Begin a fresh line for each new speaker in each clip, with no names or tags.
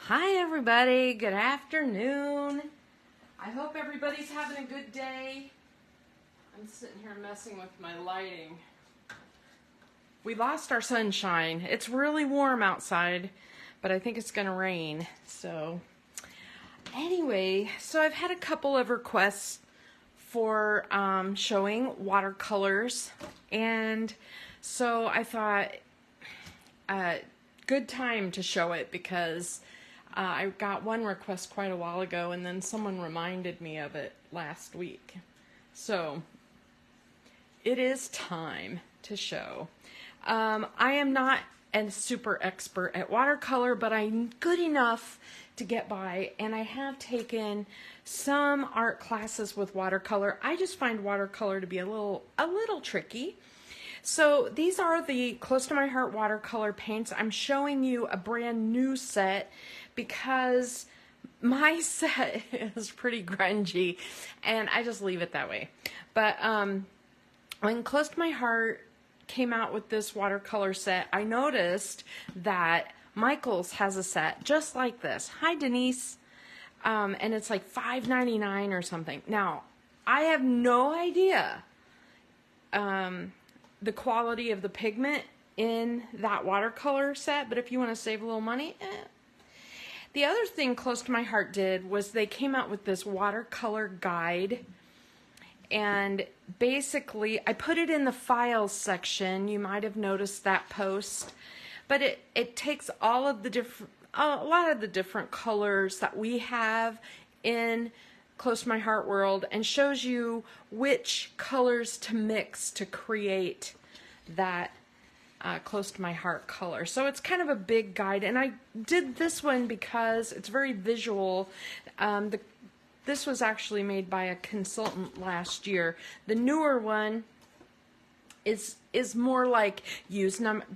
Hi everybody, good afternoon. I hope everybody's having a good day. I'm sitting here messing with my lighting. We lost our sunshine. It's really warm outside, but I think it's gonna rain. So anyway, I've had a couple of requests for showing watercolors, and so I thought good time to show it because I got one request quite a while ago, and then someone reminded me of it last week. So it is time to show. I am not a super expert at watercolor, but I'm good enough to get by, and I have taken some art classes with watercolor. I just find watercolor to be a little tricky. So these are the Close to My Heart watercolor paints. I'm showing you a brand new set because my set is pretty grungy, and I just leave it that way. But when Close to My Heart came out with this watercolor set, I noticed that Michaels has a set just like this. Hi, Denise. And it's like $5.99 or something. Now, I have no idea the quality of the pigment in that watercolor set, but if you want to save a little money, The other thing Close to My Heart did was they came out with this watercolor guide, and basically I put it in the files section. You might have noticed that post, but it takes all of the different, a lot of the different colors that we have in Close to My Heart world and shows you which colors to mix to create that Close to My Heart color. So it's kind of a big guide, and I did this one because it's very visual. This was actually made by a consultant last year. The newer one is more like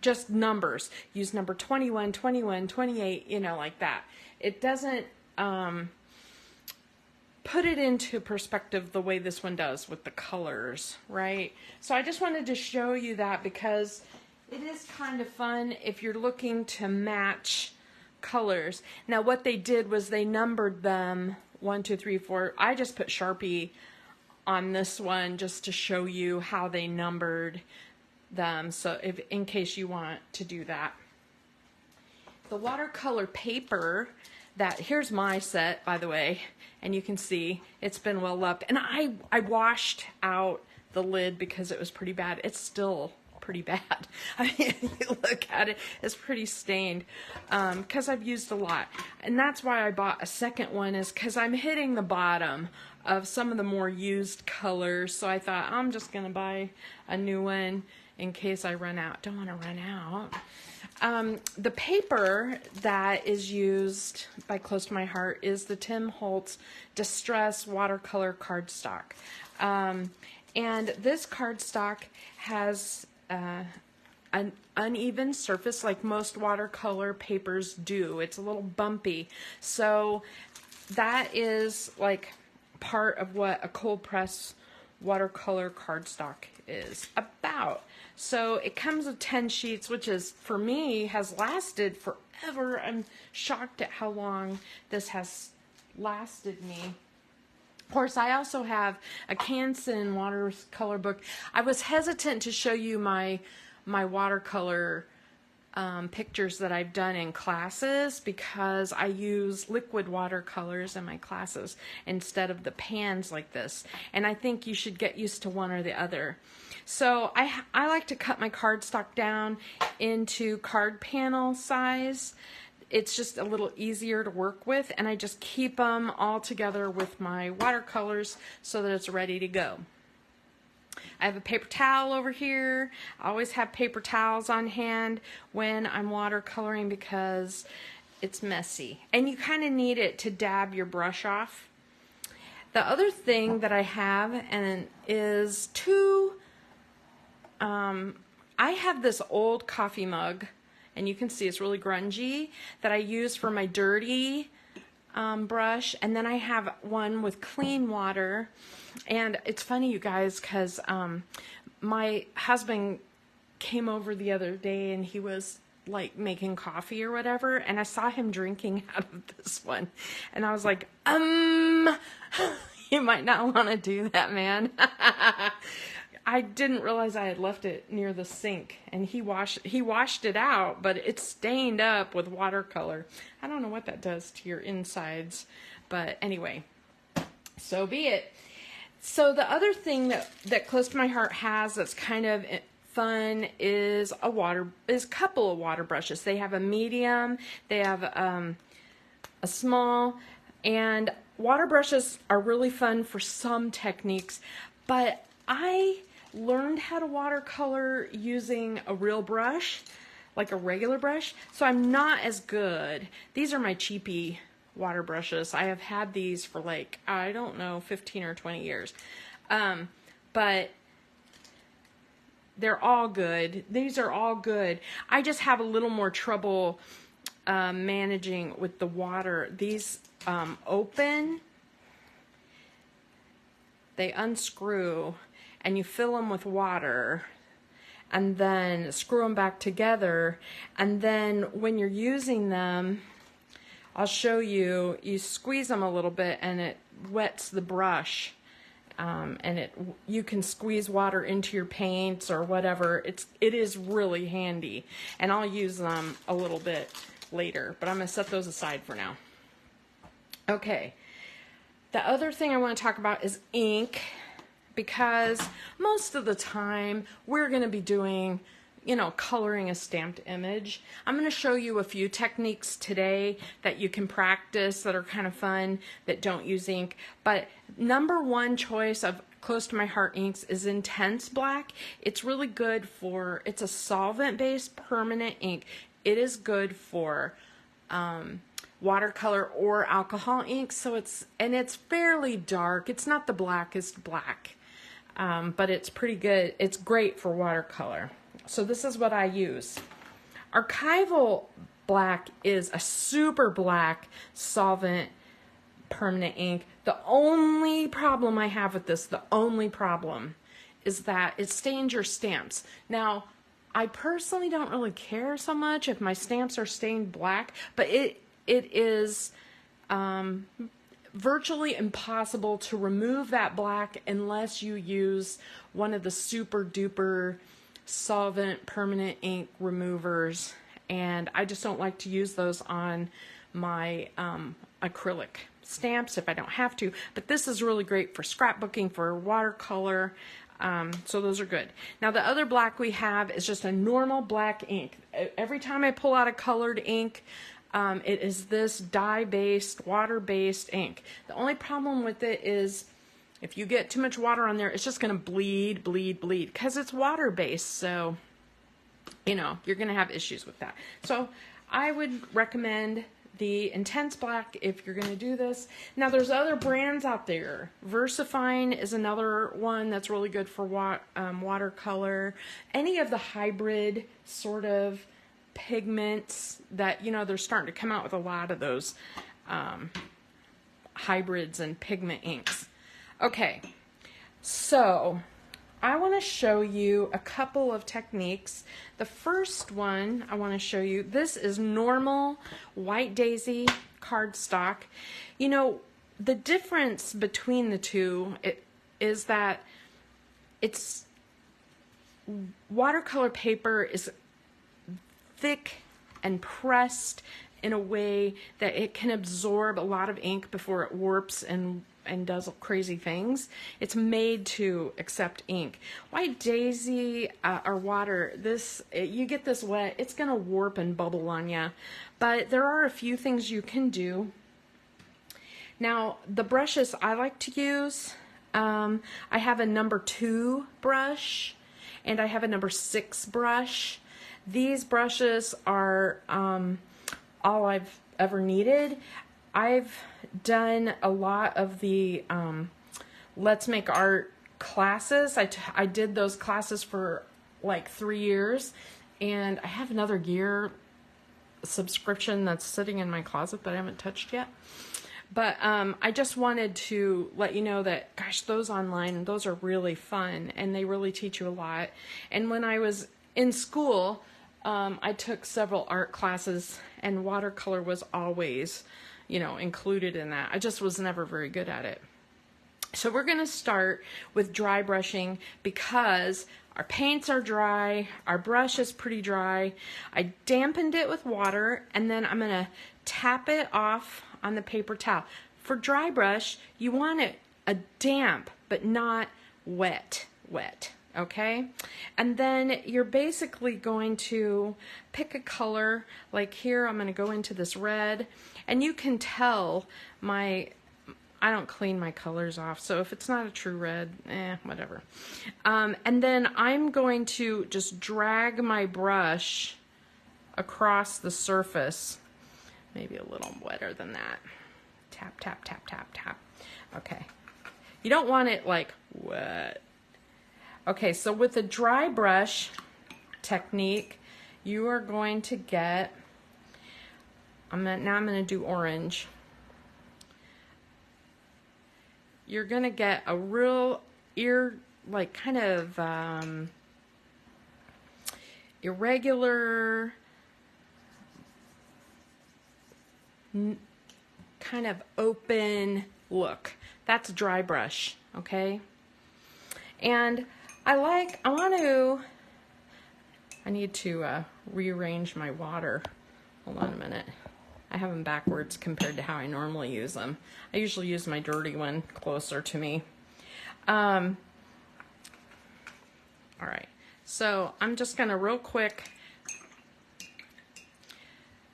just numbers. Use number 21, 21, 28, you know, like that. It doesn't put it into perspective the way this one does with the colors, right? So I just wanted to show you that because it is kind of fun if you're looking to match colors. Now what they did was they numbered them 1, 2, 3, 4. I just put Sharpie on this one just to show you how they numbered them, so if in case you want to do that. The watercolor paper here's my set, by the way, and you can see it's been well loved. And I washed out the lid because it was pretty bad. It's still pretty bad. I mean, you look at it, it's pretty stained because I've used a lot. And that's why I bought a second one, is because I'm hitting the bottom of some of the more used colors. So I thought I'm just going to buy a new one in case I run out. Don't want to run out. The paper that is used by Close to My Heart is the Tim Holtz Distress Watercolor cardstock. And this cardstock has an uneven surface like most watercolor papers do. It's a little bumpy. So that is like part of what a cold press watercolor cardstock is about. So it comes with 10 sheets, which is, for me, has lasted forever. I'm shocked at how long this has lasted me. Of course, I also have a Canson watercolor book. I was hesitant to show you my watercolor pictures that I've done in classes because I use liquid watercolors in my classes instead of the pans like this. And I think you should get used to one or the other. So I like to cut my cardstock down into card panel size. It's just a little easier to work with, and I just keep them all together with my watercolors so that it's ready to go. I have a paper towel over here. I always have paper towels on hand when I'm watercoloring because it's messy. And you kind of need it to dab your brush off. The other thing that I have is I have this old coffee mug, and you can see it's really grungy, that I use for my dirty brush, and then I have one with clean water. And it's funny, you guys, because my husband came over the other day, and he was like making coffee or whatever, and I saw him drinking out of this one, and I was like, you might not want to do that, man. I didn't realize I had left it near the sink, and he washed it out, but it's stained up with watercolor. I don't know what that does to your insides, but anyway, so be it. So the other thing that Close to My Heart has that's kind of fun is a couple of water brushes. They have a medium, they have a small, and water brushes are really fun for some techniques, but I learned how to watercolor using a real brush, like a regular brush, so I'm not as good. These are my cheapy water brushes. I have had these for like, I don't know, 15 or 20 years. But they're all good. These are all good. I just have a little more trouble managing with the water. These open, they unscrew, and you fill them with water, and then screw them back together, and then when you're using them, I'll show you, you squeeze them a little bit and it wets the brush, and you can squeeze water into your paints or whatever. It is really handy, and I'll use them a little bit later, but I'm going to set those aside for now. Okay, the other thing I want to talk about is ink, because most of the time we're going to be doing, you know, coloring a stamped image. I'm going to show you a few techniques today that you can practice that are kind of fun, that don't use ink. But number one choice of Close to My Heart inks is Intense Black. It's really good for, it's a solvent-based permanent ink. It is good for watercolor or alcohol ink. So it's fairly dark. It's not the blackest black, but it's pretty good. It's great for watercolor. So this is what I use. Archival Black is a super black solvent permanent ink. The only problem I have with this, the only problem, is that it stains your stamps. Now, I personally don't really care so much if my stamps are stained black, but it is virtually impossible to remove that black unless you use one of the super duper solvent permanent ink removers, and I just don't like to use those on my acrylic stamps if I don't have to, but this is really great for scrapbooking, for watercolor, so those are good. Now the other black we have is just a normal black ink. Every time I pull out a colored ink, it is this dye-based, water-based ink. The only problem with it is if you get too much water on there, it's just going to bleed, because it's water-based, so, you know, you're going to have issues with that. So I would recommend the Intense Black if you're going to do this. Now, there's other brands out there. VersaFine is another one that's really good for watercolor. Any of the hybrid sort of pigments that, you know, they're starting to come out with a lot of those hybrids and pigment inks. Okay, so I want to show you a couple of techniques. The first one I want to show you, this is normal White Daisy cardstock. You know, the difference between the two is that it's watercolor paper is thick and pressed in a way that it can absorb a lot of ink before it warps and does crazy things. It's made to accept ink. White Daisy or water, you get this wet, it's gonna warp and bubble on you. But there are a few things you can do. Now, the brushes I like to use, I have a number 2 brush and I have a number 6 brush. These brushes are all I've ever needed. I've done a lot of the Let's Make Art classes. I did those classes for like 3 years, and I have another year subscription that's sitting in my closet that I haven't touched yet. But I just wanted to let you know that, gosh, those online, those are really fun, and they really teach you a lot. And when I was in school, I took several art classes, and watercolor was always, you know, included in that. I just was never very good at it. So we're going to start with dry brushing because our paints are dry, our brush is pretty dry. I dampened it with water, and then I'm going to tap it off on the paper towel. For dry brush, you want it a damp but not wet, okay? And then you're basically going to pick a color. Like here, I'm going to go into this red, and you can tell I don't clean my colors off, so if it's not a true red, whatever. And then I'm going to just drag my brush across the surface, maybe a little wetter than that. Tap, tap, tap, tap, tap. Okay. You don't want it like wet. Okay, so with the dry brush technique, you are going to get, now I'm going to do orange. You're going to get a real kind of irregular, kind of open look. That's dry brush, okay? And I need to rearrange my water. Hold on a minute. I have them backwards compared to how I normally use them. I usually use my dirty one closer to me. All right, so I'm just gonna real quick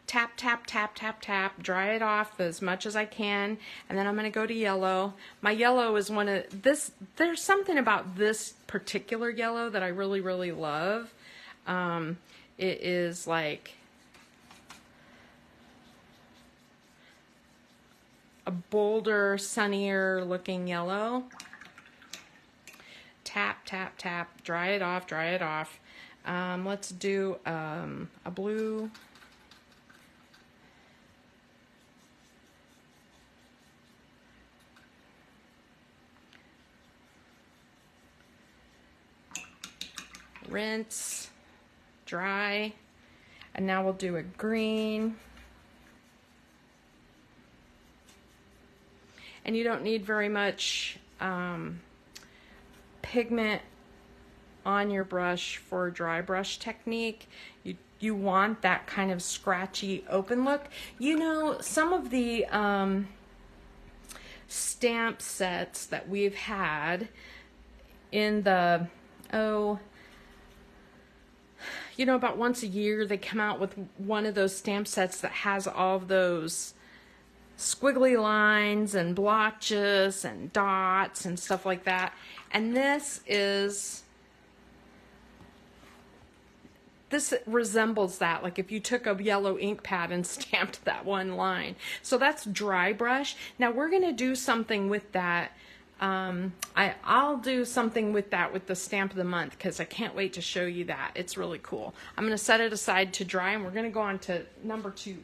tap, tap, tap, tap, tap, dry it off as much as I can, and then I'm gonna go to yellow. My yellow is there's something about this particular yellow that I really, really love. It is like a bolder, sunnier looking yellow. Tap, tap, tap, dry it off, dry it off. Let's do a blue. Rinse, dry, and now we'll do a green. And you don't need very much pigment on your brush for a dry brush technique. You want that kind of scratchy open look. You know, some of the stamp sets that we've had in the, you know, about once a year they come out with one of those stamp sets that has all of those squiggly lines and blotches and dots and stuff like that. And this resembles that, like if you took a yellow ink pad and stamped that one line. So that's dry brush. Now we're going to do something with that. I'll do something with that with the stamp of the month because I can't wait to show you that. It's really cool. I'm going to set it aside to dry, and we're going to go on to number 2.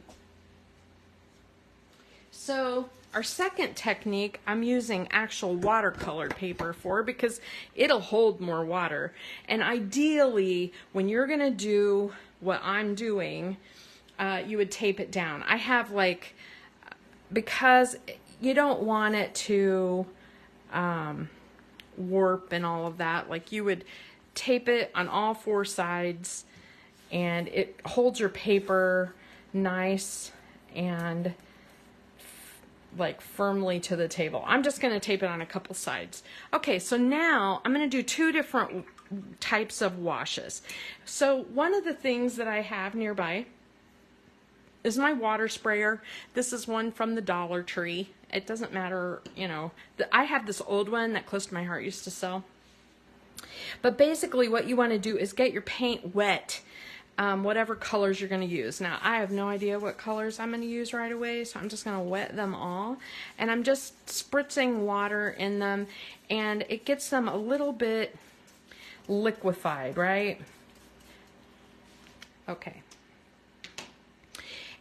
So our second technique, I'm using actual watercolor paper for because it'll hold more water. And ideally, when you're going to do what I'm doing, you would tape it down. I have because you don't want it to warp and all of that, like you would tape it on all 4 sides, and it holds your paper nice and like firmly to the table. I'm just going to tape it on a couple sides. Okay, so now I'm going to do 2 different types of washes. So one of the things that I have nearby is my water sprayer. This is one from the Dollar Tree. It doesn't matter, you know. I have this old one that Close to My Heart used to sell. But basically what you want to do is get your paint wet, whatever colors you're going to use. Now, I have no idea what colors I'm going to use right away, so I'm just going to wet them all. And I'm just spritzing water in them, and it gets them a little bit liquefied, right? Okay.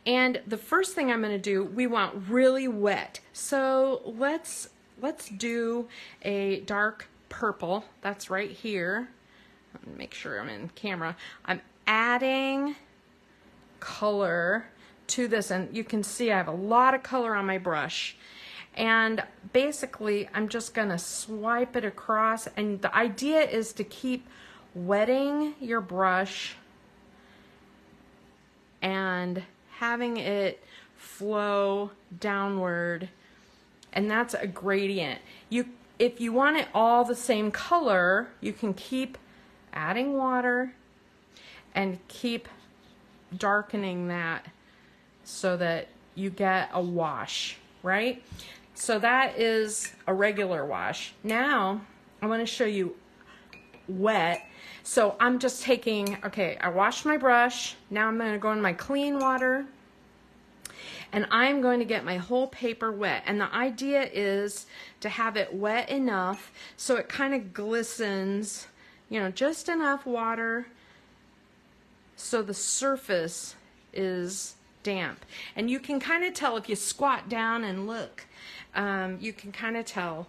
And the first thing I'm going to do, we want really wet. So let's do a dark purple. That's right here. Make sure I'm in camera. adding color to this, and you can see I have a lot of color on my brush. And basically, I'm just gonna swipe it across, and the idea is to keep wetting your brush and having it flow downward, and that's a gradient. If you want it all the same color, you can keep adding water and keep darkening that so that you get a wash, right? So that is a regular wash. Now I want to show you wet. So I'm just taking, okay, I washed my brush. Now I'm going to go in my clean water and I'm going to get my whole paper wet. And the idea is to have it wet enough so it kind of glistens, you know, just enough water so the surface is damp. And you can kind of tell if you squat down and look, you can kind of tell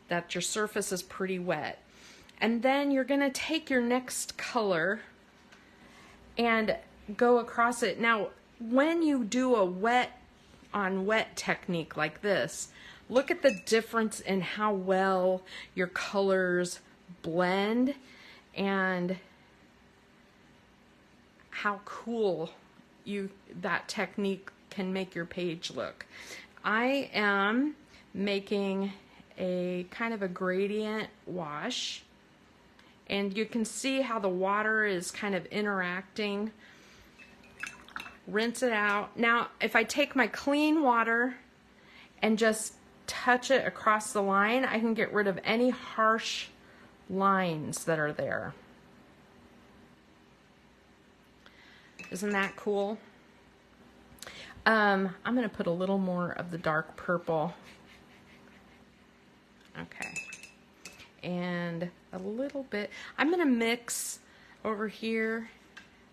that your surface is pretty wet. And then you're going to take your next color and go across it. Now, when you do a wet on wet technique like this, look at the difference in how well your colors blend and how cool that technique can make your page look. I am making a kind of a gradient wash, and you can see how the water is kind of interacting. Rinse it out. Now, if I take my clean water and just touch it across the line, I can get rid of any harsh lines that are there. Isn't that cool? I'm going to put a little more of the dark purple. Okay. And a little bit, I'm going to mix over here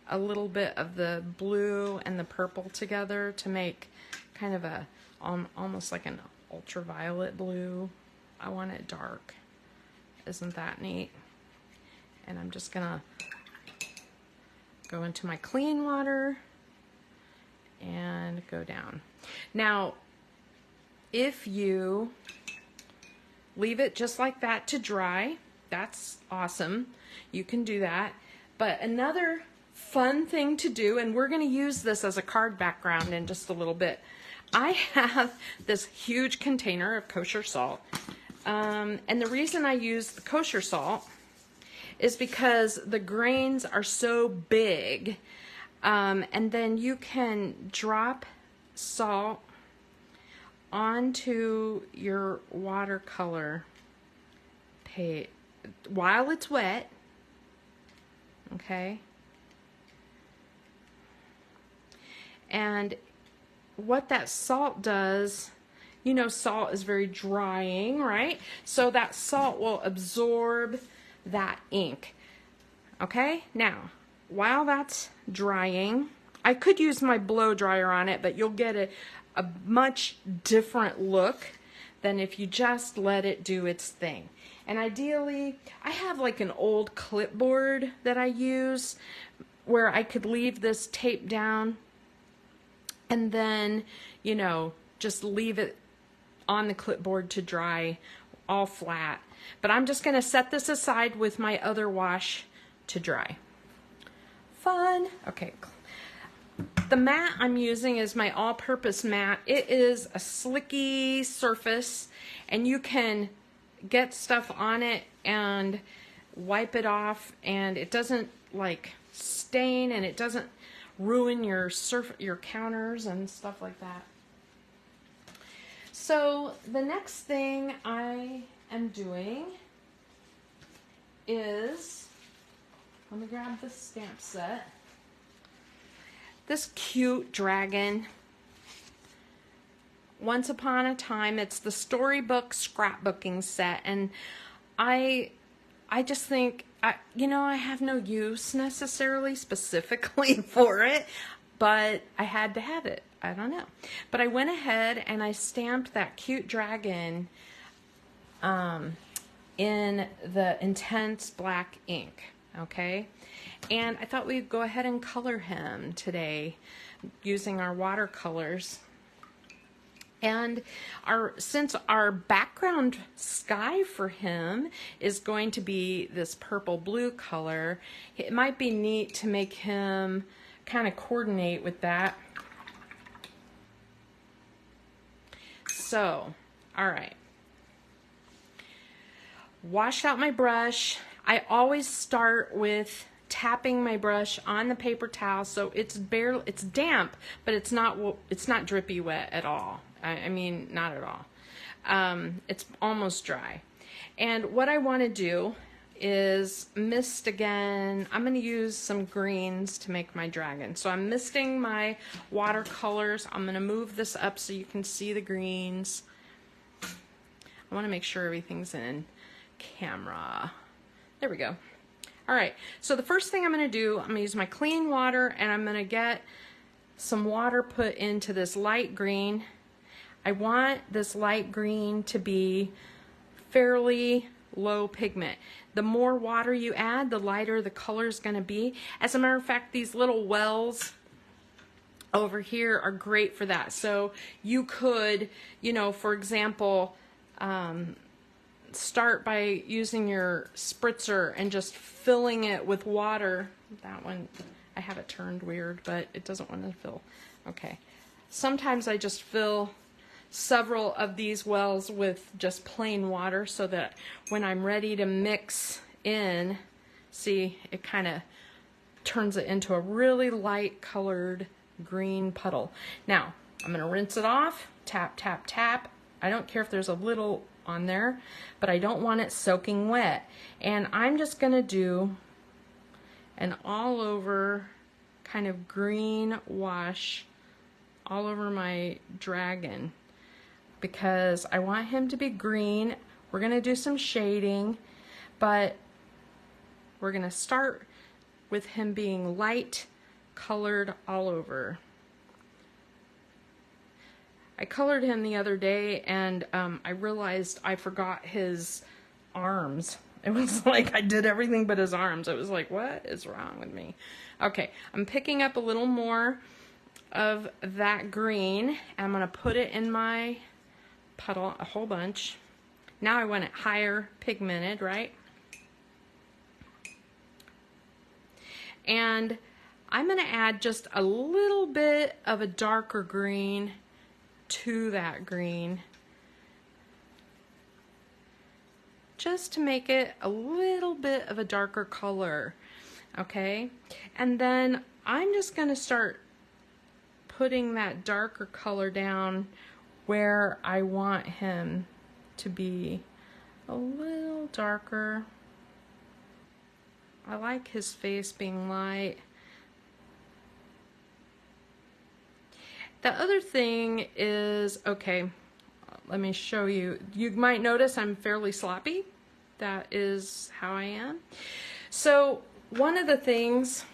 a little bit of the blue and the purple together to make kind of a almost like an ultraviolet blue. I want it dark. Isn't that neat? And I'm just going to go into my clean water and go down. Now, if you leave it just like that to dry, that's awesome. You can do that. But another fun thing to do, and we're going to use this as a card background in just a little bit. I have this huge container of kosher salt. And the reason I use the kosher salt is because the grains are so big. And then you can drop salt onto your watercolor paint while it's wet. Okay. And what that salt does, you know, salt is very drying, right? So that salt will absorb that ink. Okay, now, while that's drying, I could use my blow dryer on it, but you'll get a much different look than if you just let it do its thing. And ideally, I have like an old clipboard that I use where I could leave this taped down and then, you know, just leave it on the clipboard to dry all flat. But I'm just going to set this aside with my other wash to dry. Fun. Okay. The mat I'm using is my all-purpose mat. It is a slicky surface, and you can get stuff on it and wipe it off, and it doesn't like stain, and it doesn't ruin your counters and stuff like that. So the next thing I am doing is, let me grab the stamp set. This cute dragon. Once upon a time, it's the storybook scrapbooking set, and I just think, you know, I have no use necessarily specifically for it, but I had to have it. I don't know. But I went ahead and I stamped that cute dragon in the intense black ink. okay? And I thought we'd go ahead and color him today using our watercolors. And since our background sky for him is going to be this purple blue color, it might be neat to make him kind of coordinate with that. So, all right. Washed out my brush. I always start with tapping my brush on the paper towel so it's damp, but it's not drippy wet at all. I mean, not at all. It's almost dry. And what I want to do is mist again. I'm going to use some greens to make my dragon. So I'm misting my watercolors. I'm going to move this up so you can see the greens. I want to make sure everything's in camera. There we go. All right, so the first thing I'm going to do, I'm going to use my clean water and I'm going to get some water put into this light green. I want this light green to be fairly low pigment. The more water you add, the lighter the color is going to be. As a matter of fact, these little wells over here are great for that. So you could, you know, for example, start by using your spritzer and just filling it with water. That one, I have it turned weird, but it doesn't want to fill. Okay. Sometimes I just fill several of these wells with just plain water so that when I'm ready to mix in, see, it kind of turns it into a really light colored green puddle. Now, I'm going to rinse it off, tap, tap, tap. I don't care if there's a little on there, but I don't want it soaking wet. And I'm just going to do an all over kind of green wash all over my dragon, because I want him to be green. We're going to do some shading, but we're going to start with him being light colored all over. I colored him the other day and I realized I forgot his arms. It was like I did everything but his arms. It was like, what is wrong with me? Okay, I'm picking up a little more of that green. I'm going to put it in my puddle, a whole bunch. Now I want it higher pigmented, right? And I'm going to add just a little bit of a darker green to that green, just to make it a little bit of a darker color, okay? And then I'm just going to start putting that darker color down where I want him to be a little darker. I like his face being light. The other thing is, okay, let me show you. You might notice I'm fairly sloppy. That is how I am. So one of the things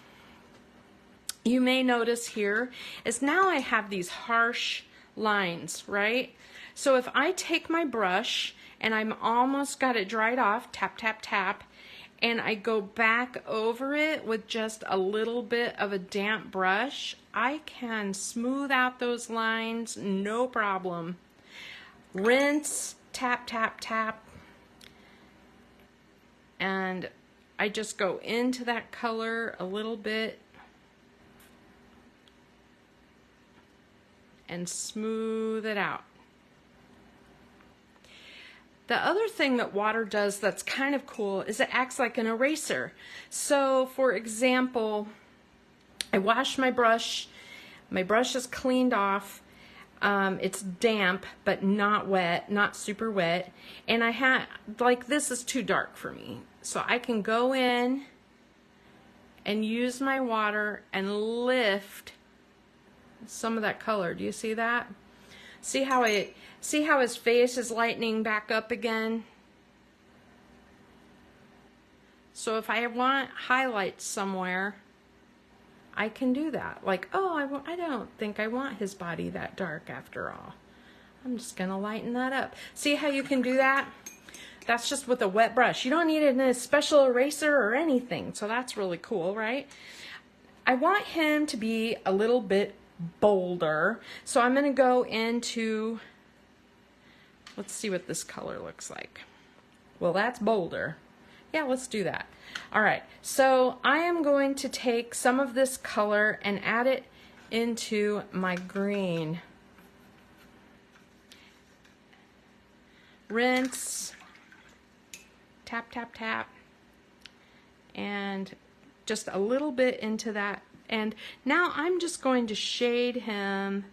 you may notice here is now I have these harsh lines, right? So if I take my brush and I'm almost got it dried off, tap, tap, tap, and I go back over it with just a little bit of a damp brush, I can smooth out those lines, no problem. Rinse, tap, tap, tap, and I just go into that color a little bit and smooth it out. The other thing that water does that's kind of cool is it acts like an eraser. So for example, I wash my brush is cleaned off, it's damp but not wet, not super wet, and I had, like, this is too dark for me. So I can go in and use my water and lift some of that color. Do you see that? See how his face is lightening back up again? So if I want highlights somewhere, I can do that. Like, oh, I don't think I want his body that dark after all. I'm just going to lighten that up. See how you can do that? That's just with a wet brush. You don't need a special eraser or anything. So that's really cool, right? I want him to be a little bit bolder. So I'm going to go into, let's see what this color looks like. Well, that's bolder. Yeah, let's do that. All right, so I am going to take some of this color and add it into my green. Rinse, tap, tap, tap, and just a little bit into that. And now I'm just going to shade him.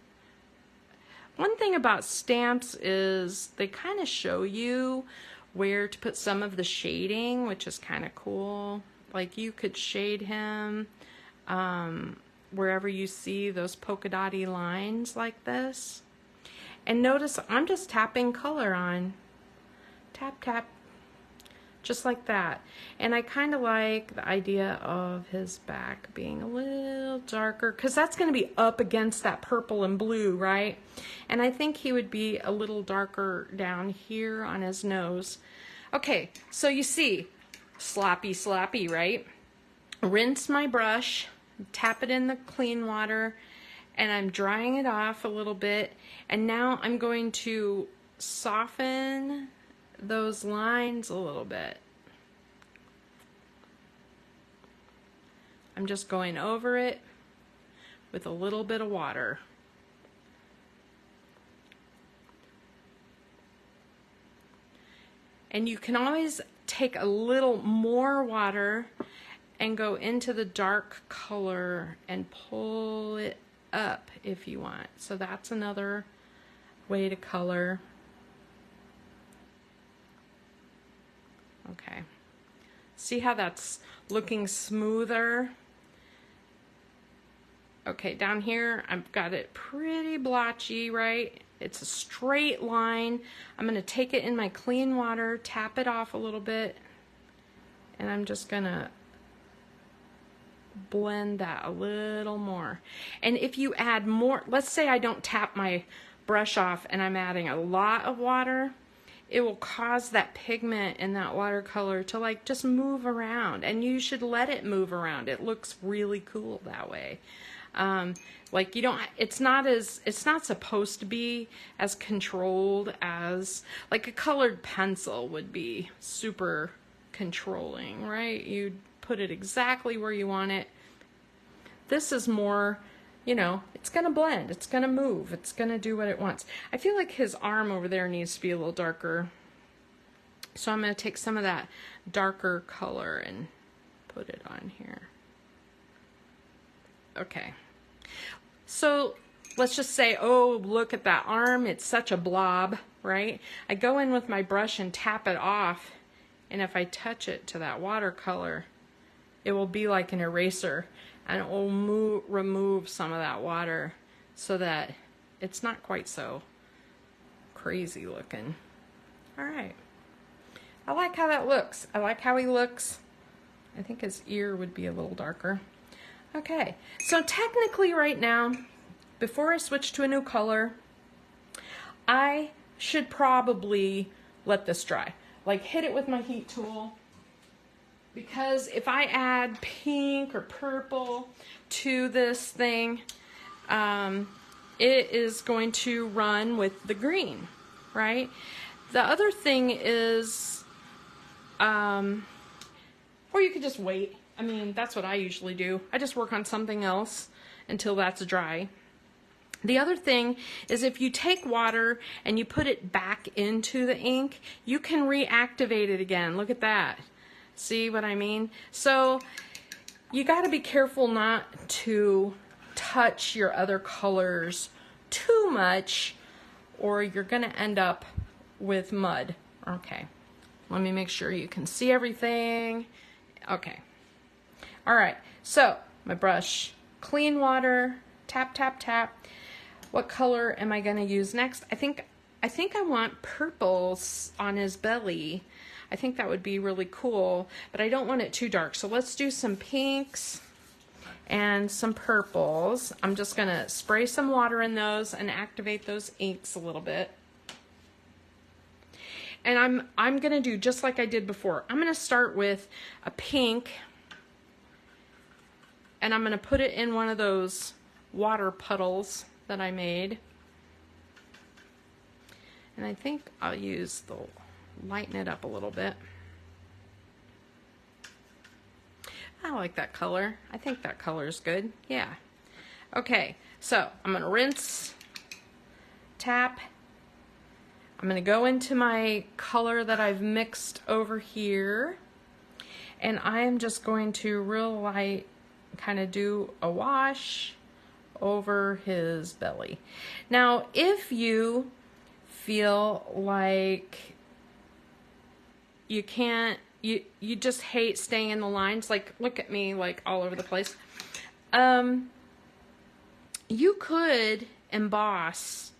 One thing about stamps is they kind of show you where to put some of the shading, which is kind of cool. Like you could shade him wherever you see those polka dotty lines like this. And notice I'm just tapping color on. Tap, tap, just like that. And I kind of like the idea of his back being a little darker, because that's going to be up against that purple and blue, right? And I think he would be a little darker down here on his nose. Okay, so you see, sloppy, sloppy, right? Rinse my brush, tap it in the clean water, and I'm drying it off a little bit. And now I'm going to soften those lines a little bit. I'm just going over it with a little bit of water. And you can always take a little more water and go into the dark color and pull it up if you want. So that's another way to color. Okay. See how that's looking smoother? Okay, down here I've got it pretty blotchy, right? It's a straight line. I'm going to take it in my clean water, tap it off a little bit, and I'm just going to blend that a little more. And if you add more, let's say I don't tap my brush off and I'm adding a lot of water, it will cause that pigment in that watercolor to like just move around, and you should let it move around. It looks really cool that way. Like you don't, it's not supposed to be as controlled as like a colored pencil would be super controlling, right? You put it exactly where you want it. This is more, you know, it's gonna blend, it's gonna move, it's gonna do what it wants. I feel like his arm over there needs to be a little darker. So I'm gonna take some of that darker color and put it on here. Okay. So let's just say, oh, look at that arm. It's such a blob, right? I go in with my brush and tap it off. And if I touch it to that watercolor, it will be like an eraser. And it will remove some of that water so that it's not quite so crazy looking. All right. I like how that looks. I like how he looks. I think his ear would be a little darker. Okay, so technically right now, before I switch to a new color, I should probably let this dry. Like hit it with my heat tool, because if I add pink or purple to this thing, it is going to run with the green, right? The other thing is, or you could just wait. I mean, that's what I usually do. I just work on something else until that's dry. The other thing is if you take water and you put it back into the ink, you can reactivate it again. Look at that. See what I mean? So you got to be careful not to touch your other colors too much, or you're going to end up with mud. Okay. Let me make sure you can see everything. Okay. All right, so my brush, clean water, tap, tap, tap. What color am I gonna use next? I think I want purples on his belly. I think that would be really cool, but I don't want it too dark. So let's do some pinks and some purples. I'm just gonna spray some water in those and activate those inks a little bit. And I'm gonna do just like I did before. I'm gonna start with a pink, and I'm gonna put it in one of those water puddles that I made. And I think I'll use the, lighten it up a little bit. I like that color. I think that color is good. Yeah. Okay, so I'm gonna rinse, tap. I'm gonna go into my color that I've mixed over here, and I'm just going to real light kind of do a wash over his belly. Now, if you feel like you can't, you just hate staying in the lines, like look at me like all over the place, you could emboss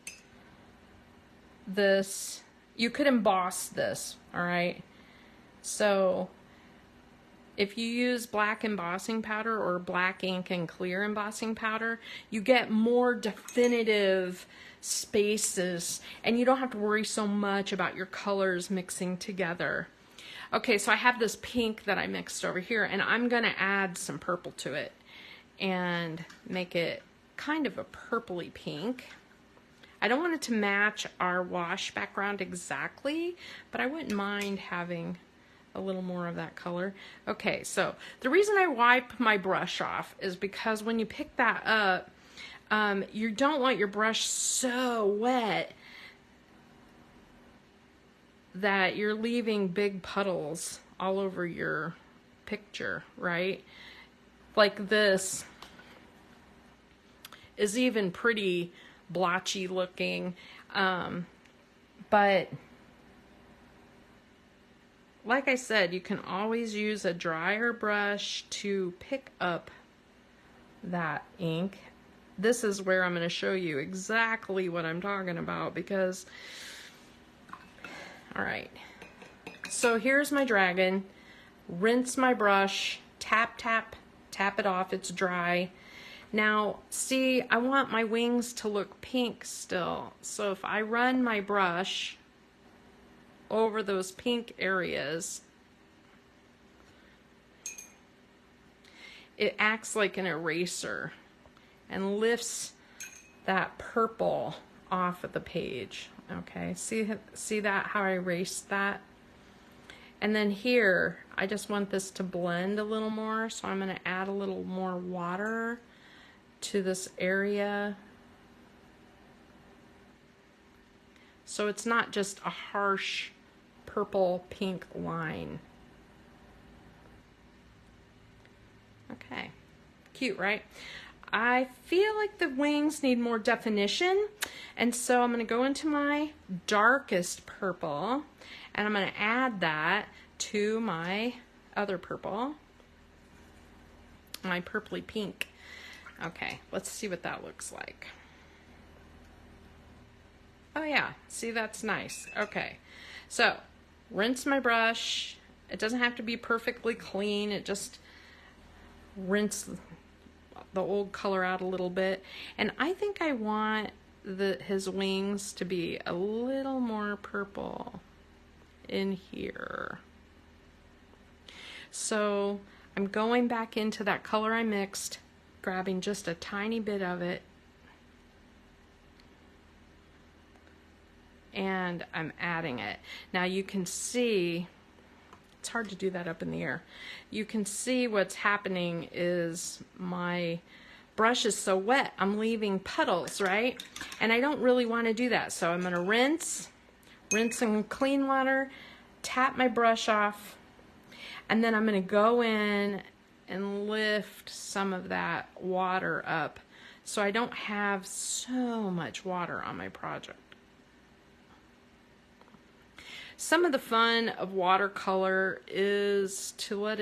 this. You could emboss this, all right? So if you use black embossing powder or black ink and clear embossing powder, you get more definitive spaces, and you don't have to worry so much about your colors mixing together. Okay, so I have this pink that I mixed over here, and I'm gonna add some purple to it and make it kind of a purpley pink. I don't want it to match our wash background exactly, but I wouldn't mind having a little more of that color. Okay, so the reason I wipe my brush off is because when you pick that up, you don't want your brush so wet that you're leaving big puddles all over your picture, right? Like this is even pretty blotchy looking, but like I said, you can always use a drier brush to pick up that ink. This is where I'm going to show you exactly what I'm talking about, because all right, so here's my dragon. Rinse my brush, tap, tap, tap it off, it's dry. Now, see, I want my wings to look pink still. So if I run my brush over those pink areas, it acts like an eraser and lifts that purple off of the page. Okay, see that, how I erased that? And then here, I just want this to blend a little more, so I'm gonna add a little more water to this area. So it's not just a harsh purple pink line. Okay, cute, right? I feel like the wings need more definition, and so I'm going to go into my darkest purple, and I'm going to add that to my other purple, my purpley pink. Okay, let's see what that looks like. Oh yeah, see, that's nice. Okay, so rinse my brush. It doesn't have to be perfectly clean, it just rinse the old color out a little bit. And I think I want his wings to be a little more purple in here. So I'm going back into that color I mixed, grabbing just a tiny bit of it, and I'm adding it. Now you can see, it's hard to do that up in the air. You can see what's happening is my brush is so wet, I'm leaving puddles, right? And I don't really want to do that. So I'm gonna rinse in clean water, tap my brush off, and then I'm gonna go in and lift some of that water up so I don't have so much water on my project. Some of the fun of watercolor is to let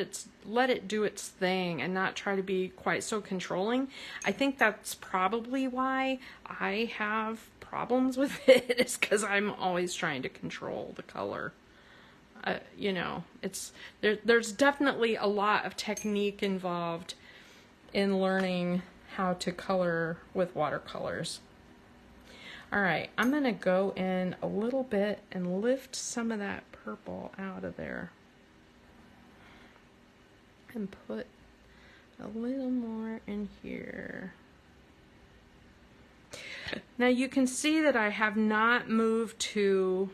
it do its thing and not try to be quite so controlling. I think that's probably why I have problems with it, is because I'm always trying to control the color. You know, there's definitely a lot of technique involved in learning how to color with watercolors. All right, I'm gonna go in a little bit and lift some of that purple out of there and put a little more in here. Now you can see that I have not moved to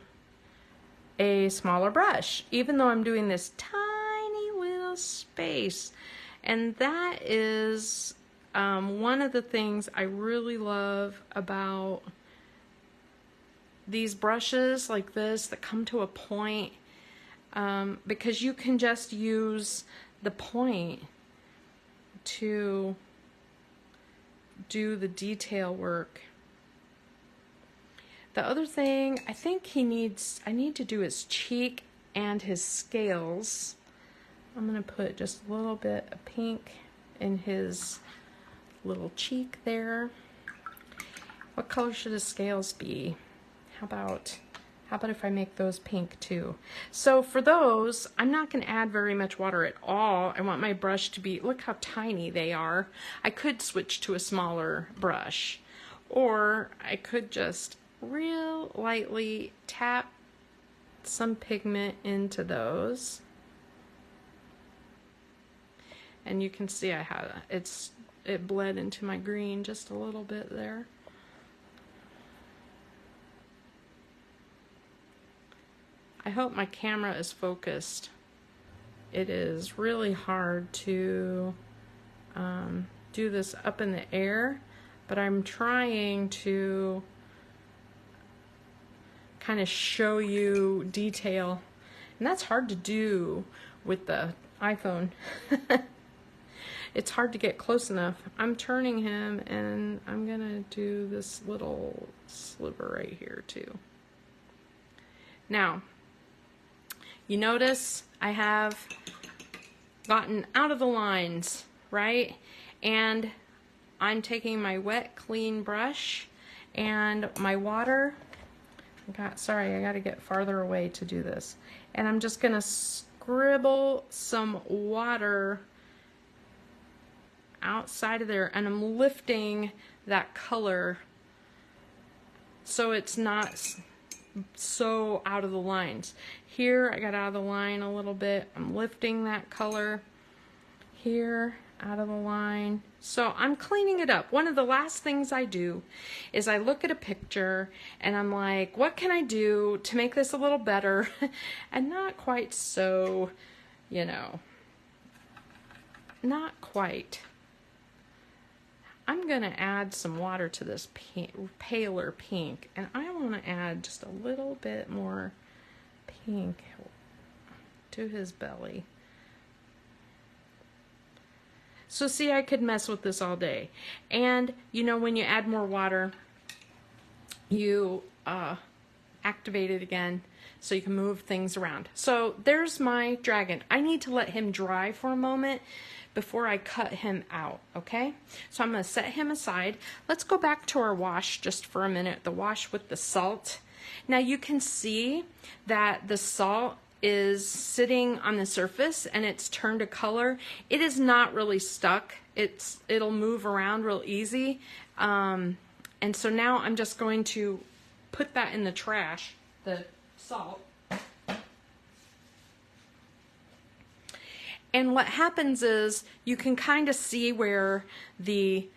a smaller brush, even though I'm doing this tiny little space. And that is one of the things I really love about these brushes like this that come to a point, because you can just use the point to do the detail work. The other thing I think I need to do his cheek and his scales. I'm going to put just a little bit of pink in his little cheek there. What color should his scales be? How about if I make those pink too? So for those, I'm not going to add very much water at all. I want my brush to be, look how tiny they are. I could switch to a smaller brush, or I could just real lightly tap some pigment into those. And you can see I have it bled into my green just a little bit there. I hope my camera is focused. It is really hard to do this up in the air, but I'm trying to kind of show you detail, and that's hard to do with the iPhone. It's hard to get close enough. I'm turning him, and I'm gonna do this little sliver right here too. Now, you notice I have gotten out of the lines, right? And I'm taking my wet, clean brush and my water. Sorry, I gotta get farther away to do this. And I'm just gonna scribble some water outside of there, and I'm lifting that color so it's not so out of the lines. Here I got out of the line a little bit. I'm lifting that color here out of the line. So I'm cleaning it up. One of the last things I do is I look at a picture and I'm like, what can I do to make this a little better and not quite so, you know, not quite. I'm going to add some water to this paler pink, and I want to add just a little bit more pink to his belly. So see, I could mess with this all day. And you know, when you add more water, you activate it again so you can move things around. So there's my dragon. I need to let him dry for a moment before I cut him out, okay? So I'm gonna set him aside. Let's go back to our wash just for a minute, the wash with the salt. Now you can see that the salt is sitting on the surface and it's turned a color. It is not really stuck. It'll move around real easy. And so now I'm just going to put that in the trash, the salt. And what happens is you can kind of see where the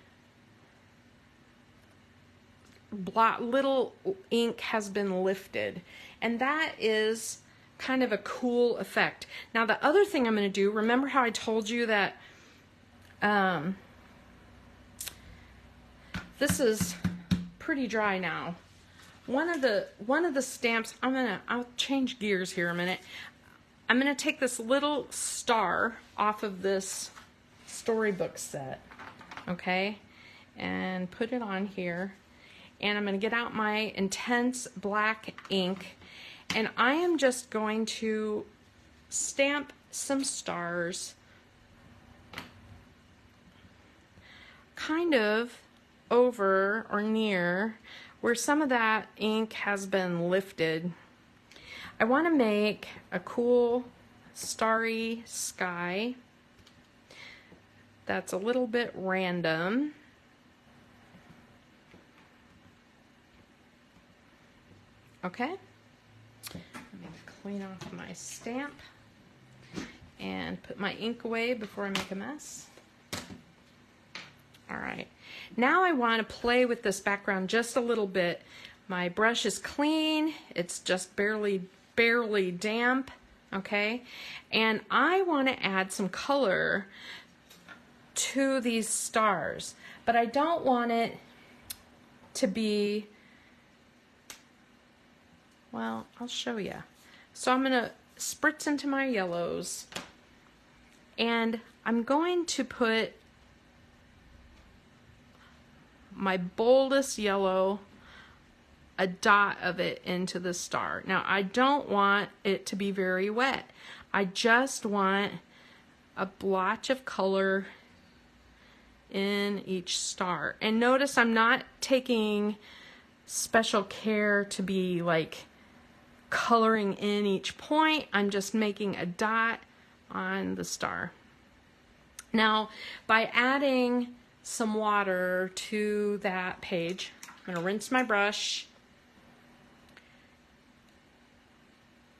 little ink has been lifted. And that is kind of a cool effect. Now the other thing I'm going to do, remember how I told you that this is pretty dry now. One of the stamps, I'll change gears here a minute. I'm going to take this little star off of this storybook set, okay, and put it on here. And I'm going to get out my intense black ink, and I am just going to stamp some stars kind of over or near where some of that ink has been lifted. I want to make a cool starry sky that's a little bit random. Okay, let me clean off my stamp and put my ink away before I make a mess. All right, now I want to play with this background just a little bit. My brush is clean, it's just barely damp, okay? And I want to add some color to these stars, but I don't want it to be, well, I'll show you. So I'm going to spritz into my yellows, and I'm going to put my boldest yellow, a dot of it into the star. Now I don't want it to be very wet. I just want a blotch of color in each star. And notice I'm not taking special care to be like coloring in each point. I'm just making a dot on the star. Now by adding some water to that page, I'm going to rinse my brush.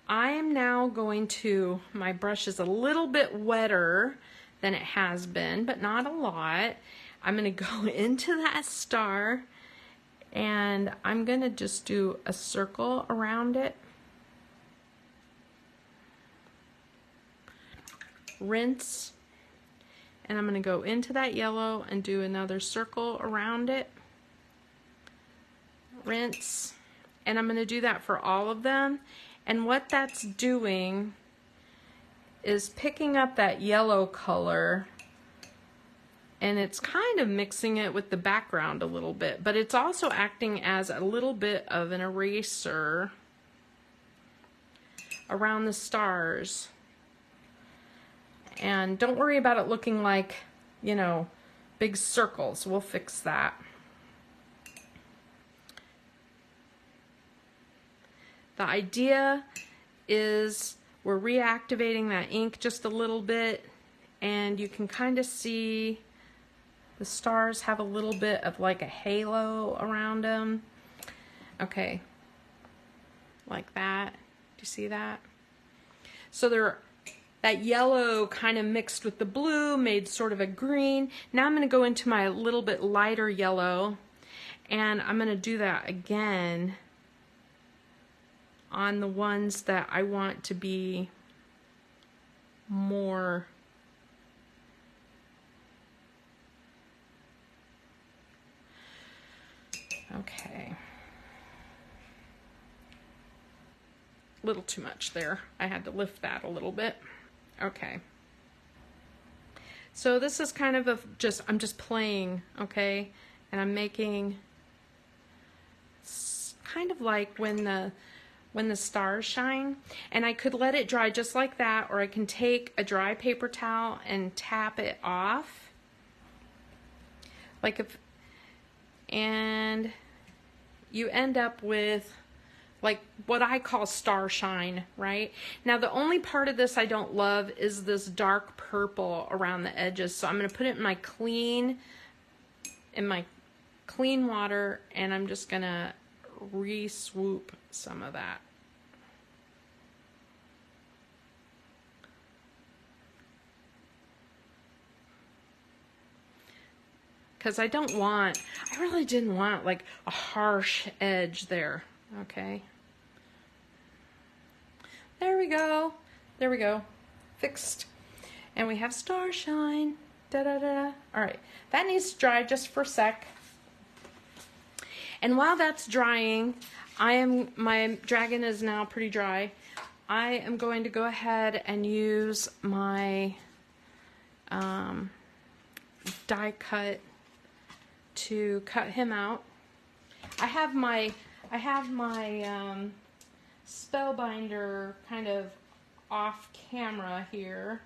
I am now going to, my brush is a little bit wetter than it has been, but not a lot. I'm going to go into that star and I'm going to just do a circle around it. Rinse, and I'm going to go into that yellow and do another circle around it. Rinse, and I'm going to do that for all of them. And what that's doing is picking up that yellow color, and it's kind of mixing it with the background a little bit, but it's also acting as a little bit of an eraser around the stars. And don't worry about it looking like, you know, big circles. We'll fix that. The idea is we're reactivating that ink just a little bit, and you can kind of see the stars have a little bit of like a halo around them. Okay, like that. Do you see that? So that yellow kind of mixed with the blue made sort of a green. Now I'm going to go into my little bit lighter yellow, and I'm going to do that again on the ones that I want to be more okay. A little too much there. I had to lift that a little bit. Okay. So this is kind of I'm just playing, okay? And I'm making kind of like when the stars shine, and I could let it dry just like that, or I can take a dry paper towel and tap it off, and you end up with like what I call star shine, right? Now the only part of this I don't love is this dark purple around the edges, so I'm going to put it in my clean water, and I'm just going to re-swoop some of that. Because I really didn't want like a harsh edge there, okay? There we go. There we go. Fixed. And we have star shine. Da-da-da. All right, that needs to dry just for a sec. And while that's drying, my dragon is now pretty dry. I am going to go ahead and use my die cut to cut him out. I have my spellbinder kind of off camera here.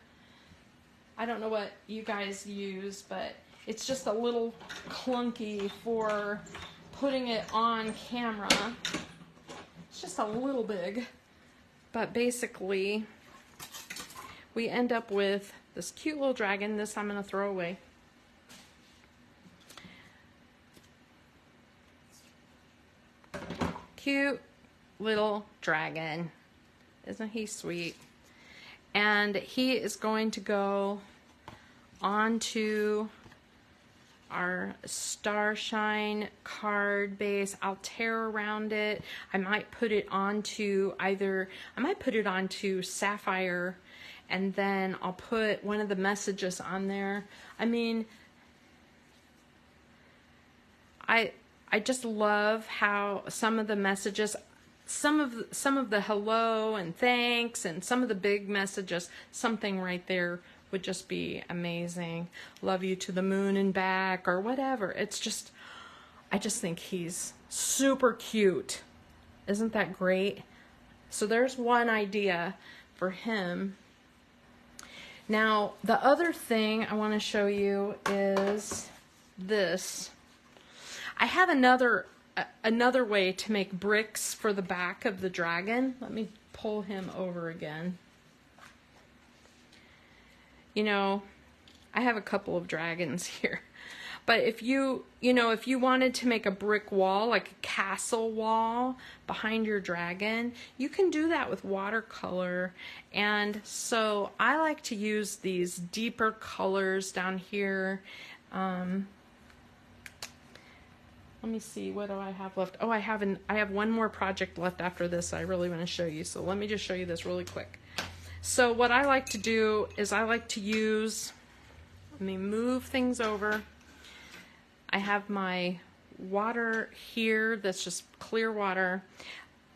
I don't know what you guys use, but it's just a little clunky for putting it on camera. It's just a little big, but basically we end up with this cute little dragon. This I'm going to throw away. Cute, little dragon. Isn't he sweet? And he is going to go onto our Starshine card base. I'll tear around it. I might put it onto Sapphire, and then I'll put one of the messages on there. I mean, I just love how some of the messages, some of the hello and thanks and some of the big messages, something right there would just be amazing. Love you to the moon and back, or whatever. It's just, I just think he's super cute. Isn't that great? So there's one idea for him. Now, the other thing I want to show you is this. I have another way to make bricks for the back of the dragon. Let me pull him over again. You know, I have a couple of dragons here. But if you wanted to make a brick wall, like a castle wall behind your dragon, you can do that with watercolor. And so I like to use these deeper colors down here. Let me see, what do I have left? Oh, I have one more project left after this I really want to show you. So let me just show you this really quick. So what I like to do is I like to use, let me move things over. I have my water here that's just clear water,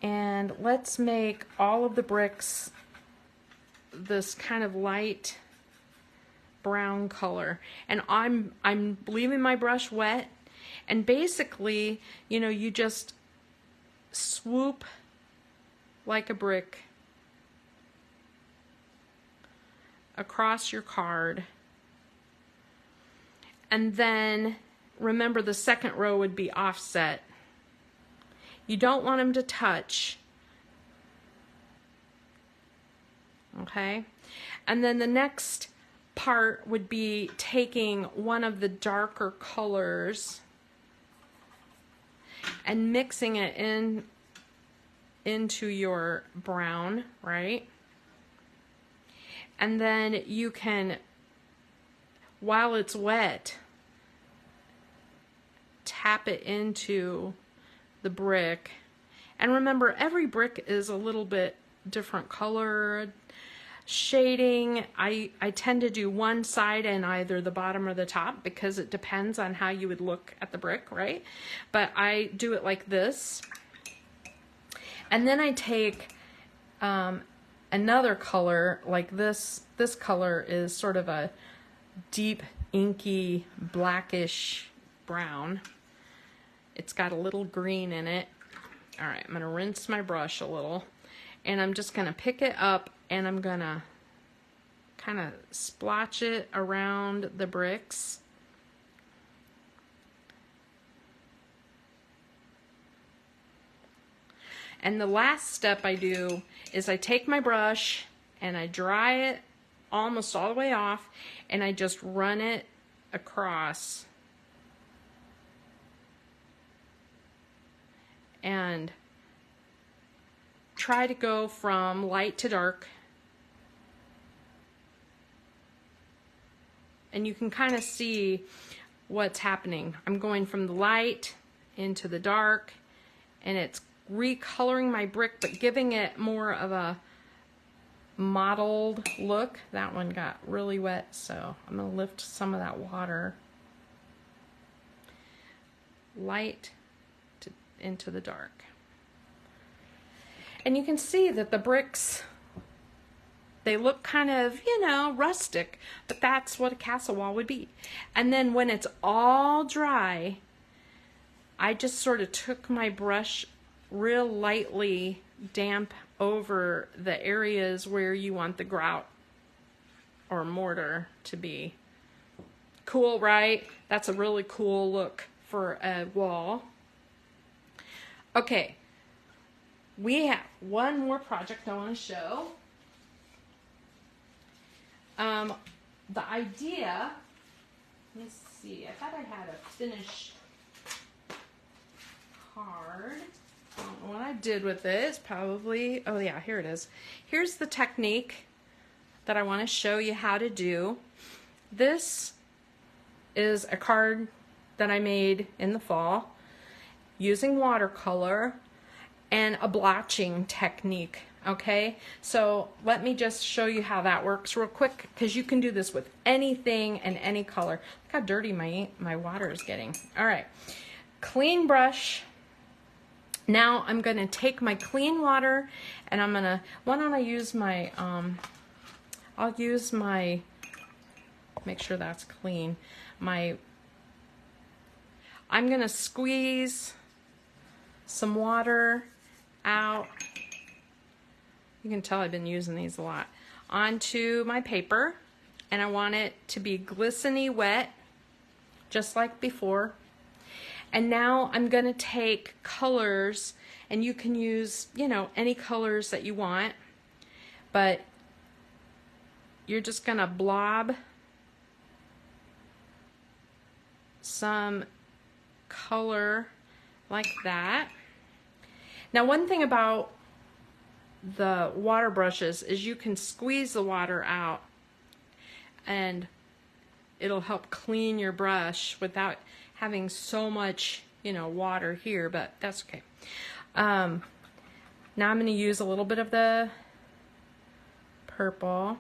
and let's make all of the bricks this kind of light brown color. And I'm leaving my brush wet, and basically, you know, you just swoop like a brick across your card, and then remember the second row would be offset. You don't want them to touch, okay? And then the next part would be taking one of the darker colors and mixing it into your brown, right? And then you can, while it's wet, tap it into the brick. And remember, every brick is a little bit different color, shading. I tend to do one side in either the bottom or the top because it depends on how you would look at the brick, right? But I do it like this. And then I take another color like this. This color is sort of a deep, inky, blackish brown. It's got a little green in it. All right, I'm gonna rinse my brush a little, and I'm just gonna pick it up and I'm gonna kind of splotch it around the bricks. And the last step I do is I take my brush and I dry it almost all the way off, and I just run it across. And try to go from light to dark. And you can kind of see what's happening. I'm going from the light into the dark, and it's recoloring my brick but giving it more of a mottled look. That one got really wet, so I'm going to lift some of that water. Light into the dark. And you can see that the bricks, they look kind of, you know, rustic, but that's what a castle wall would be. And then when it's all dry, I just sort of took my brush real lightly damp over the areas where you want the grout or mortar to be. Cool, right? That's a really cool look for a wall. Okay, we have one more project I want to show. The idea, let me see, I thought I had a finished card. I don't don't know what I did with it. It's probably, oh yeah, here it is. Here's the technique that I want to show you how to do. This is a card that I made in the fall using watercolor and a blotching technique. Okay, so let me just show you how that works real quick, because you can do this with anything and any color. Look how dirty my water is getting. All right, clean brush. Now I'm going to take my clean water and I'm going to, why don't I use my, I'll use my, make sure that's clean, I'm going to squeeze some water out. You can tell I've been using these a lot, onto my paper, and I want it to be glistening wet, just like before. And now I'm going to take colors, and you can use, you know, any colors that you want, but you're just going to blob some color like that. Now, one thing about the water brushes is you can squeeze the water out and it'll help clean your brush without having so much, you know, water here, but that's okay. Now I'm going to use a little bit of the purple.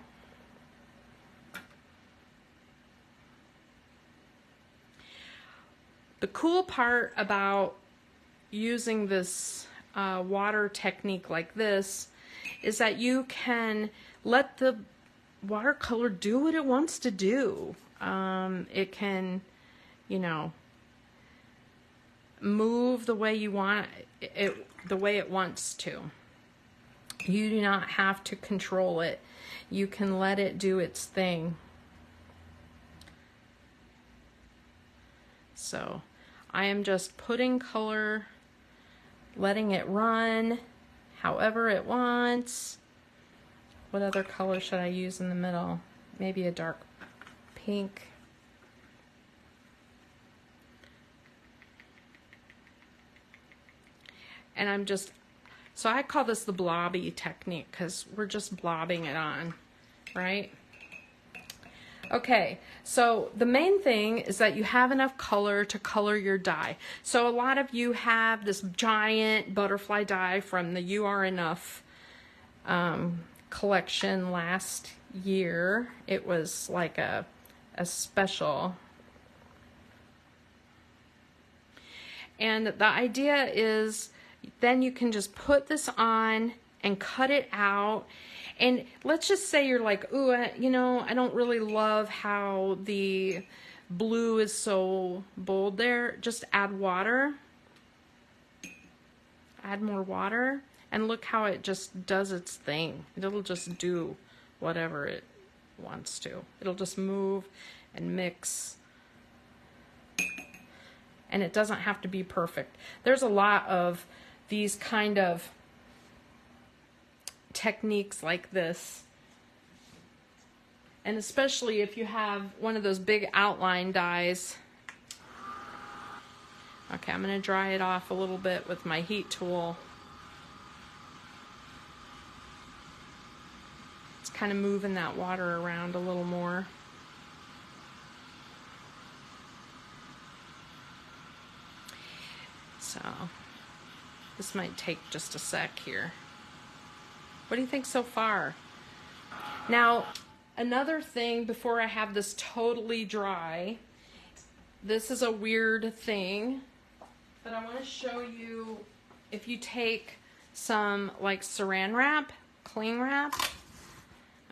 The cool part about using this water technique like this is that you can let the watercolor do what it wants to do. It can, you know, move the way you want it, the way it wants to. You do not have to control it. You can let it do its thing. So I am just putting color, letting it run however it wants. What other color should I use in the middle? Maybe a dark pink. And I'm just, so I call this the blobby technique because we're just blobbing it on, right? Okay, so the main thing is that you have enough color to color your die. So a lot of you have this giant butterfly die from the You Are Enough collection last year. It was like a special. And the idea is then you can just put this on and cut it out. And let's just say you're like, ooh, you know, I don't really love how the blue is so bold there. Just add water. Add more water. And look how it just does its thing. It'll just do whatever it wants to. It'll just move and mix. And it doesn't have to be perfect. There's a lot of these kind of techniques like this, and especially if you have one of those big outline dies. Okay, I'm going to dry it off a little bit with my heat tool. It's kind of moving that water around a little more. So this might take just a sec here. What do you think so far? Now, another thing before I have this totally dry, this is a weird thing, but I want to show you if you take some like saran wrap, cling wrap,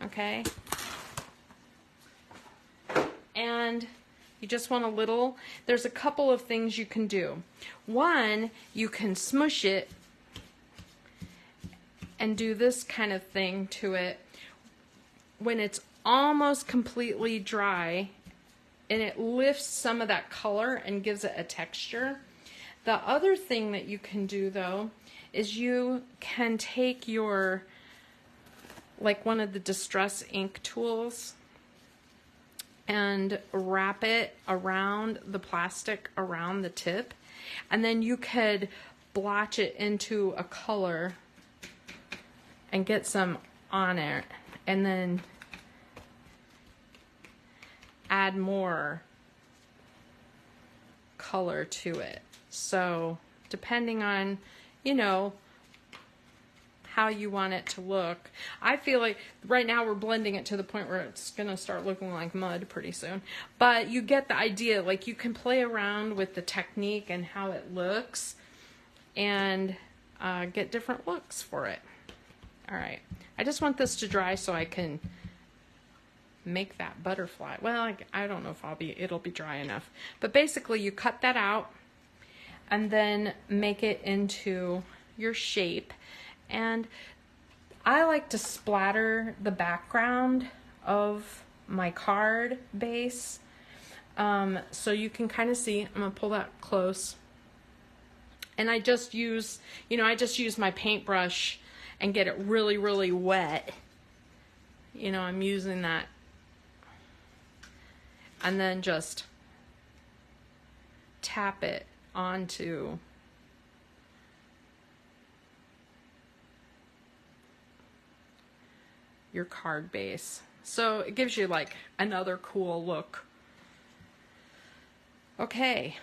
okay, and you just want a little, there's a couple of things you can do. One, you can smush it and do this kind of thing to it when it's almost completely dry, and it lifts some of that color and gives it a texture. The other thing that you can do though is you can take your, like one of the distress ink tools, and wrap it around the plastic around the tip, and then you could blotch it into a color and get some on it, and then add more color to it. So depending on, you know, how you want it to look. I feel like right now we're blending it to the point where it's gonna start looking like mud pretty soon. But you get the idea, like you can play around with the technique and how it looks and get different looks for it. All right, I just want this to dry so I can make that butterfly. Well, I don't know if it'll be dry enough. But basically you cut that out and then make it into your shape. And I like to splatter the background of my card base. So you can kind of see, I'm gonna pull that close. And I just use, my paintbrush and get it really, really wet. You know, I'm using that. And then just tap it onto your card base. So it gives you like another cool look. Okay,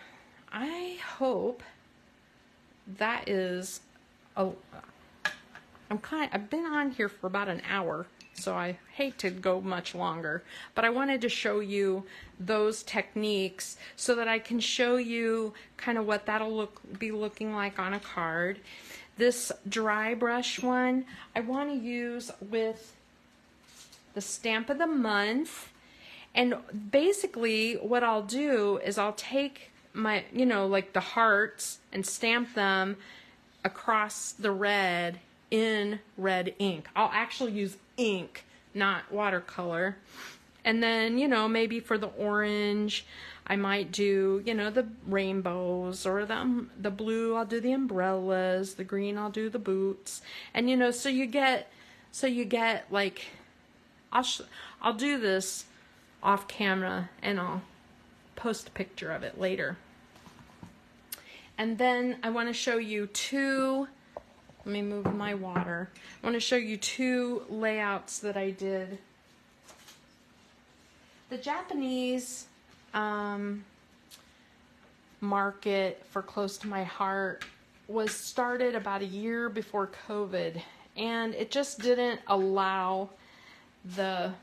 I hope that is I've been on here for about an hour, so I hate to go much longer, but I wanted to show you those techniques so that I can show you kind of what that'll be looking like on a card. This dry brush one I want to use with the stamp of the month, and basically what I'll do is I'll take my, like the hearts and stamp them across the red in red ink. I'll actually use ink, not watercolor. And then, maybe for the orange, I might do, the rainbows, or the blue, I'll do the umbrellas, the green, I'll do the boots. And, so you get like, I'll do this off camera and I'll post a picture of it later. And then I want to show you let me move my water. I want to show you two layouts that I did. The Japanese market for Close to My Heart was started about a year before COVID, and it just didn't allow the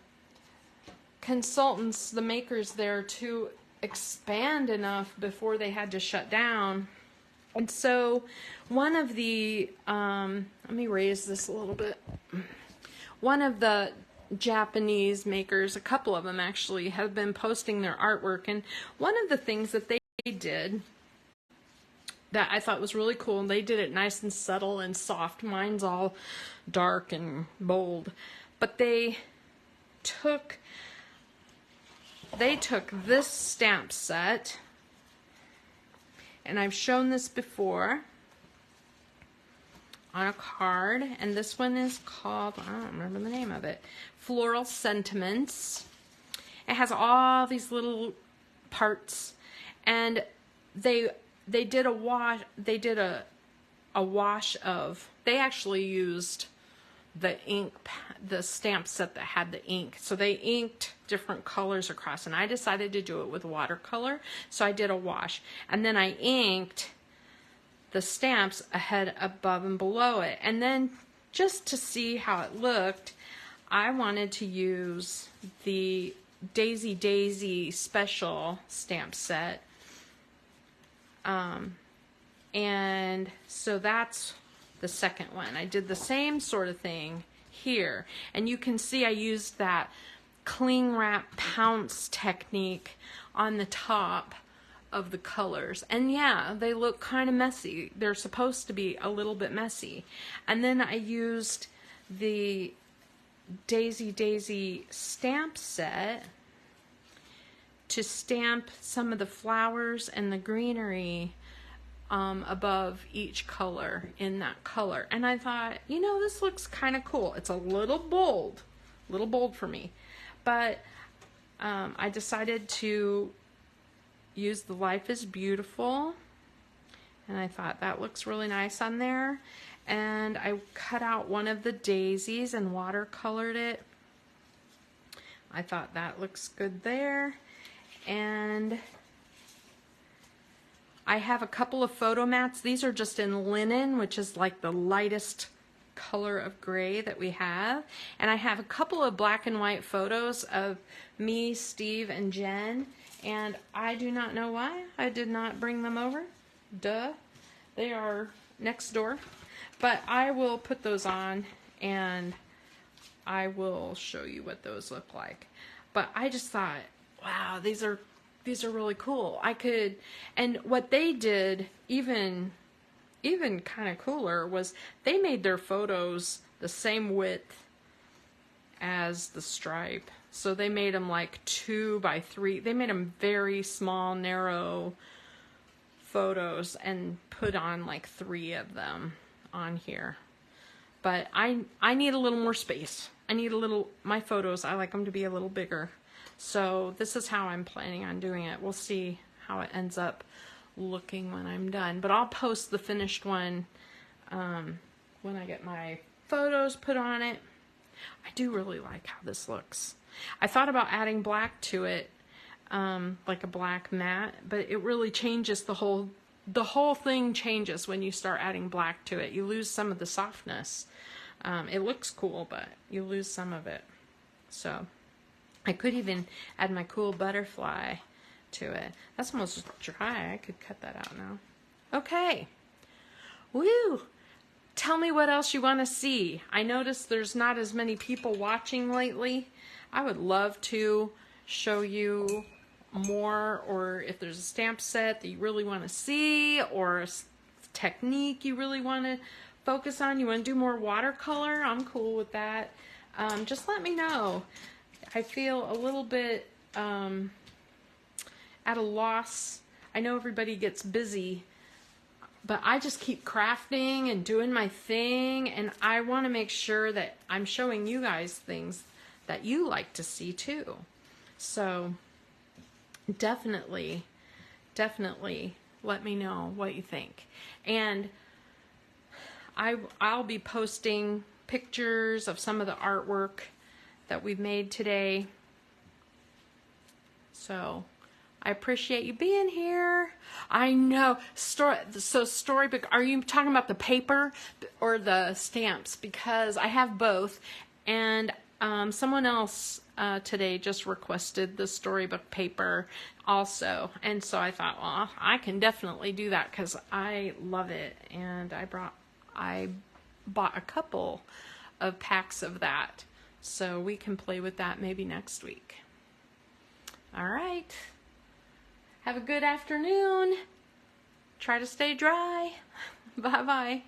consultants, the makers there, to expand enough before they had to shut down. And so one of the, let me raise this a little bit. One of the Japanese makers, a couple of them actually, have been posting their artwork. And one of the things that they did that I thought was really cool, and they did it nice and subtle and soft. Mine's all dark and bold. But they took this stamp set, and I've shown this before on a card, and this one is called, I don't remember the name of it, Floral Sentiments. It has all these little parts, and they did a wash. They did a wash of. They actually used the ink, the stamp set that had the ink. So they inked different colors across, and I decided to do it with watercolor. So I did a wash, and then I inked the stamps ahead, above, and below it. And then just to see how it looked, I wanted to use the Daisy Daisy special stamp set. And so that's the second one. I did the same sort of thing here, and you can see I used that cling wrap pounce technique on the top of the colors, and yeah, they look kind of messy. They're supposed to be a little bit messy. And then I used the Daisy Daisy stamp set to stamp some of the flowers and the greenery above each color in that color. And I thought, this looks kind of cool. It's a little bold for me, but I decided to use the Life is Beautiful And I thought that looks really nice on there. And I cut out one of the daisies and watercolored it. I thought that looks good there. And I have a couple of photo mats. These are just in linen, which is like the lightest color of gray that we have. And I have a couple of black and white photos of me, Steve, and Jen. And I do not know why I did not bring them over. Duh. They are next door. But I will put those on and I will show you what those look like. But I just thought, wow, these are really cool. And what they did, even kind of cooler, was they made their photos the same width as the stripe. So they made them like 2 by 3. They made them very small, narrow photos and put on like 3 of them on here. But I need a little more space. My photos, I like them to be a little bigger. So this is how I'm planning on doing it. We'll see how it ends up looking when I'm done. But I'll post the finished one when I get my photos put on it. I do really like how this looks. I thought about adding black to it, like a black matte, but it really changes the whole thing changes when you start adding black to it. You lose some of the softness. It looks cool, but you lose some of it. So I could even add my cool butterfly to it. That's almost dry. I could cut that out now. Okay. Woo! Tell me what else you want to see. I noticed there's not as many people watching lately. I would love to show you more, or if there's a stamp set that you really want to see, or a technique you really want to focus on. You want to do more watercolor? I'm cool with that. Just let me know. I feel a little bit at a loss. I know everybody gets busy, but I just keep crafting and doing my thing, and I want to make sure that I'm showing you guys things that you like to see too. So definitely let me know what you think. And I'll be posting pictures of some of the artwork that we've made today. So I appreciate you being here. I know. Storybook, are you talking about the paper or the stamps? Because I have both. And someone else today just requested the storybook paper also. And so I thought, well, I can definitely do that because I love it. And I bought a couple of packs of that. So we can play with that maybe next week. All right. Have a good afternoon. Try to stay dry. Bye-bye.